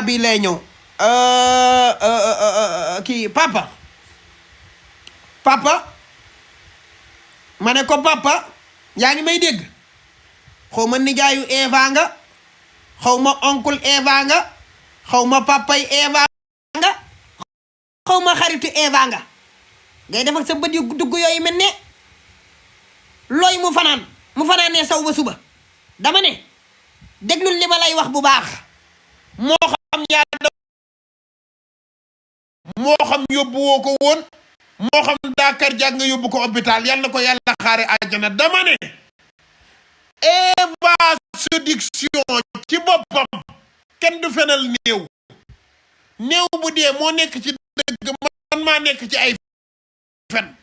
bi lay ñëw kii papa ma ne ko papa yaa ngi may dégg xaw ma nijaayu Eva nga xaw ma oncle Eva nga xaw ma papay Eva nga xaw ma xaritu Eva nga ngay def ak sa bët yu dugg yooyu mel ne looy mu fanaanee saw ba suba dama ne déglul li ma lay wax bu baax moo xam yàlla moo xam yóbbu woo ko woon moo xam Dakar jàng nga yóbbu ko hôpital yàlla na ko yàlla xaare àjjana dama ne Eva séduction ci boppam kenn du fenal néew bu dee moo nekk ci dëgg man maa nekk ci ay fen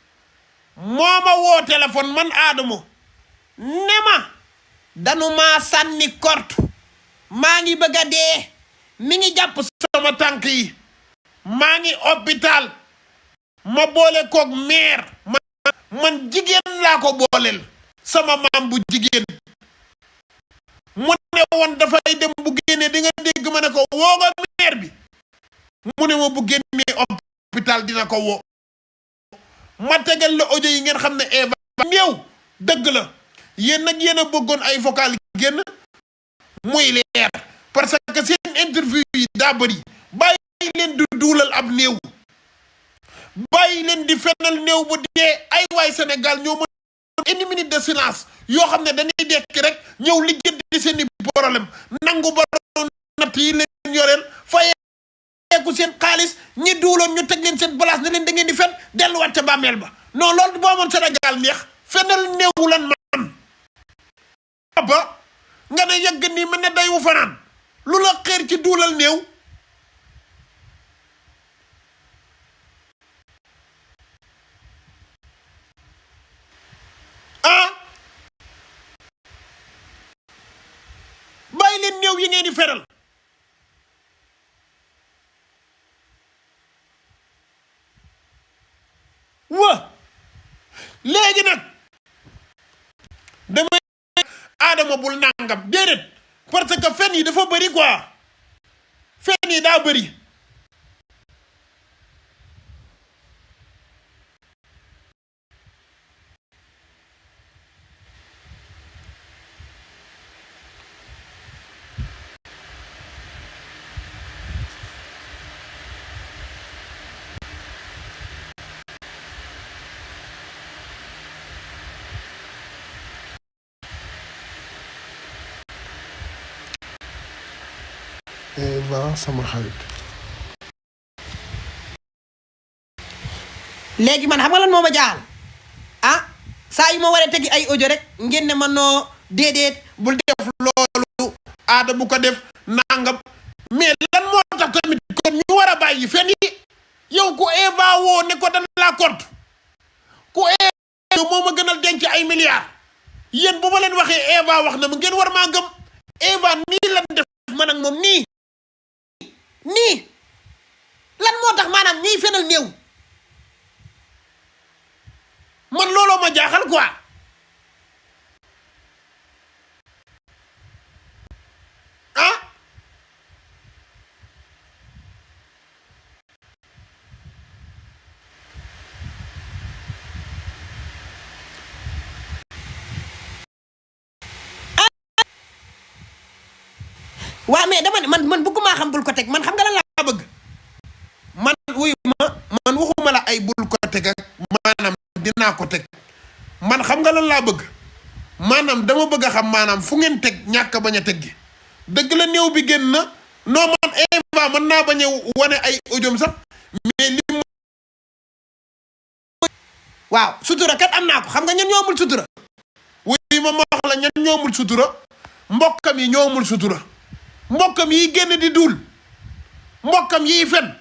moo ma woo téléphone man Adamo ne ma danu maa sànni kort maa ngi bëgg a dee mi ngi jàpp sama tànk yi maa ngi hôpital ma boole koog meer man jigéen laa ko booleel sama maam bu jigéen mu ne woon dafay dem bu génnee di nga dégg ma ne ko woo nga meer bi mu ne ma bu génnee hôpital dina ko woo ma tegal la audio yi ngeen xam ne Eva néew dëgg la yéen nag yéen a bëggoon ay vocal génn muy leer parce que seen interview yi daa bëri bàyyi leen di duulal ab néew bàyyi leen di fenal néew bu dee ay waay Sénégal ñoo mën une minute de silence yoo xam ne dañuy dekki rek ñëw lijjanti seen i problème nangu baroon natt yi leen yoreel fayeeku seen xaalis ñi duuloon ñu teg leen seen place ne leen da ngeen di fen delluwaat ca bàmmeel ba non loolu boo amoon Sénégal neex fenal néew lan man ba nga ne yëgg nii mën ne day wu fanaan lu la xeer ci duulal néew bàyyi leen néew yi ngeen di feral wa léegi nag damay Adama bul nangam déedéet parce que fen yi dafa bëri quoi fen yi daa bëri Eva sama xarit léegi man xam nga lan moo ma jaaxal saa yu ma waree tegi ay audio rek ngeen ne ma noo déedéet bul def loolu aada bu ko def nangam mais lan moo tax tamit kon ñu war a bàyyi fen yi yow ku Eva woo ne ko dana laa compte ku Eva moo ma gënal denc ay milliards yéen bu ma leen waxee Eva wax na mu ngeen war maa gëm Eva nii lan def man ak moom nii lan moo tax maanaam ñiy fenal néew man looloo ma jaaxal quoi waaw mais dama ne man bëgguma xam bul ko teg man xam nga lan laa bëgg man wuy man waxuma la ay bul ko teg ak maanaam dinaa ko teg man xam nga lan laa bëgg maanaam dama bëgg a xam maanaam fu ngeen teg ñàkk bañ a teg gi dëgg la néew bi génn na non man Eva mën naa bañ a wane ay audiom sax mais li waaw sutura kat am naa ko xam nga ñan ñoomul sutura wuy ma wax la ñan ñoomul sutura mbokkam yi ñoomul sutura mbokkam yi génn di duul mbokkam yi fen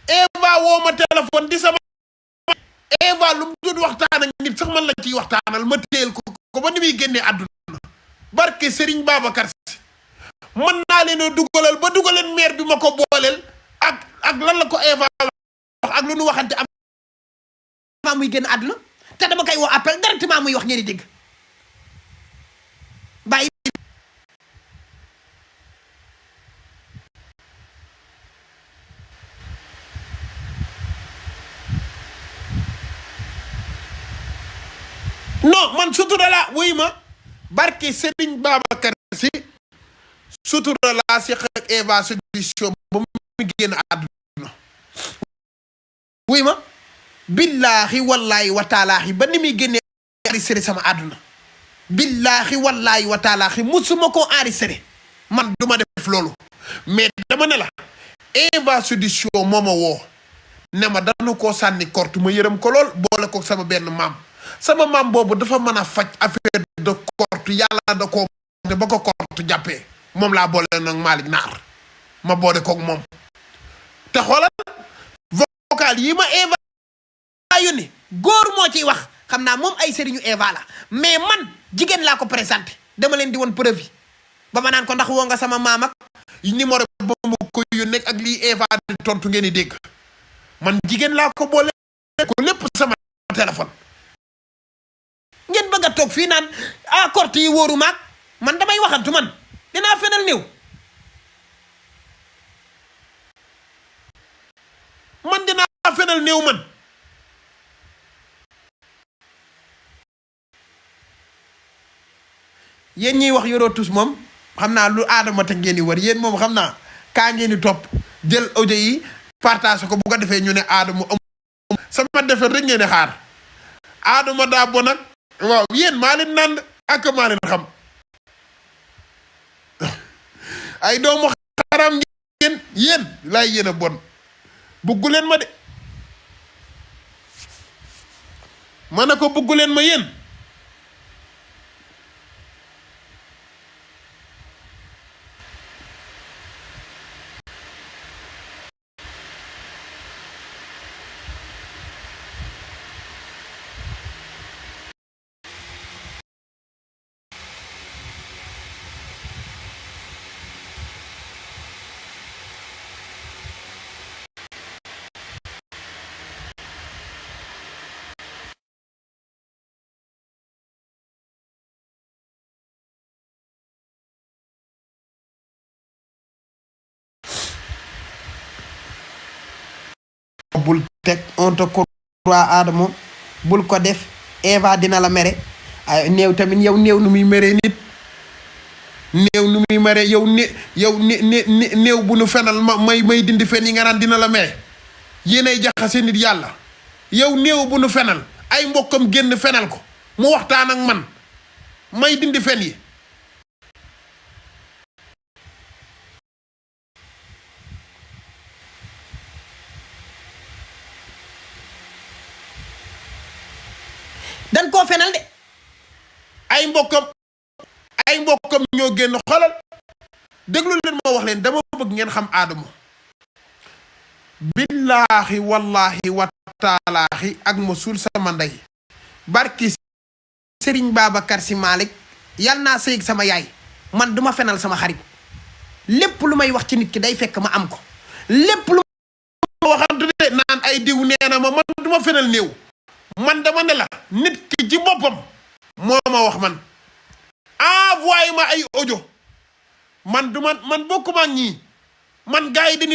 Eva woo ma téléphone di sama Eva lu mu doon waxtaan ak nit sax man la ciy waxtaanal ma téyel ko ba ni muy génnee àdduna barke Serigne Babacar Si mën naa leen a dugalal ba dugaleen maire bi ma ko booleel ak lan la ko Eva wax ak lu nu waxante am muy génn àdduna te dama koy woo appel directement muy wax ngeen di dégg bàyyi non man sutura la wuy ma barke Serigne Babacar Si sutura laa si ak Eva Solution ba mu génn àdduna wuy ma billaahi wallaahi wa taalaahi ba ni muy génnee enregistré sama àdduna billaahi wallaahi wa taalaahi musuma koo enregistré man duma def loolu mais dama ne la Eva Solution moo ma woo ne ma dana koo sànni korte ma yërëm ko lool boole ko sama benn maam sama maam boobu dafa mën a faj affaire de korte yàlla da koo ba ko korte jàppee moom laa boole nag Malick Naar ma boole koog moom te xoolal vocal yi ma Eva yónni góor moo ciy wax xam naa moom ay sëriñu Eva la mais man jigéen laa ko présenté dama leen di woon preuve yi ba ma naan ko ndax woo nga sama maam ak numéro ba ma ko yónnee ak lii Eva di tontu ngeen di dégg man jigéen laa ko boole ko lépp sama téléphone ngeen bëgg a toog fii naan korte yi wóoru maag man damay waxantu man dinaa fenal néew man dinaa fenal néew man yéen ñiy wax yoroo tus moom xam naa lu aadama te ngeen di wër yéen moom xam naa kaa ngeen di topp jël audio yi partage ko bu ko defee ñu ne aadama am sama defar rek ngeen di xaar aadama daa bon ak waaw yéen maa leen nand ak maa leen xam ay doomu xaram ngeen yéen laay yéen a bon buggu leen ma de ma ne ko buggu leen ma yéen bul teg on te croit Adamo bul ko def Eva dina la mere ay néew tamit yow néew nu muy mere nit néew nu muy mere yow néew bu nu fenal may dindi fen yi nga naan dina la mere yéenay jaxase nit yàlla yow néew bu nu fenal ay mbokkam génn fenal ko mu waxtaan ak man may dindi fen yi dan koo fenal de ay mbokkam ñoo génn xolal déglu leen ma wax leen dama bëgg ngeen xam Adamo billaahi wallaahi wa taalaahi ak ma suul sama ndey barki Serigne Babacar Si Malick yal naa sëyeg sama yaay man duma fenal sama xarit lépp lu may wax ci nit ki day fekk ma am ko lépp lu ma waxantu de naan ay diw nee na ma man duma fenal néew man dama ne la nit ki ci boppam moo ma wax man envoyé ma ay audio man du man bokkuma ak ñii man gars yi dañuy